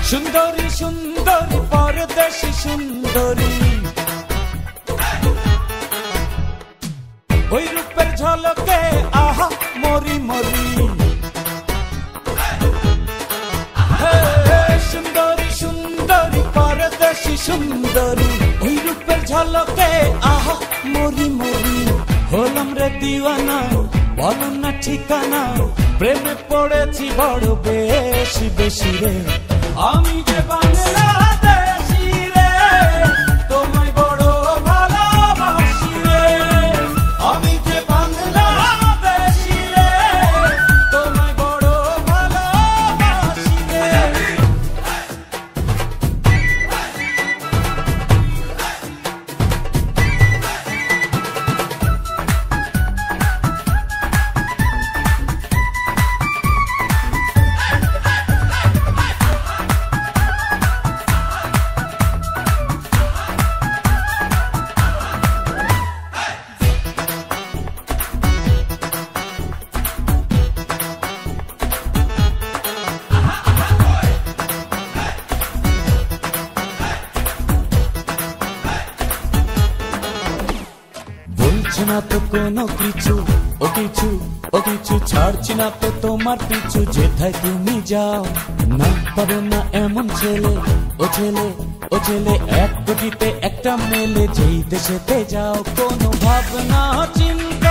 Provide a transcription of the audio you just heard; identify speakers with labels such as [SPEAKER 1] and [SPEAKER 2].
[SPEAKER 1] সুন্দরী সুন্দরী পরদেশী সুন্দরী, ওই রূপের ঝলকে আহা মরি মরি। সুন্দরী সুন্দরী পরদেশী সুন্দরী, ওই রূপের ঝলকে আহা মরি মরি। হলাম রে দিওয়ানা, বলো না ঠিকানা, প্রেমে পড়েছি বড় বেশি বেশি রে। আমি যে বাংলাদেশি রে, তোমায় বড় ভালোবাসি রে। আমি যে বাংলাদেশি রে, তোমায় বড় ভালোবাসি রে। বলছি না তো কোনো কিছু, ও কিছু ও কিছু ছাড়ছি না তো তোমার পিছু। যেথায় তুমি যাও না পাবে না এমন ছেলে, ও ছেলে ও ছেলে, এক কোটিতে একটা মেলে। যেই দেশেতে যাও কোনো ভাবনা চিন্তা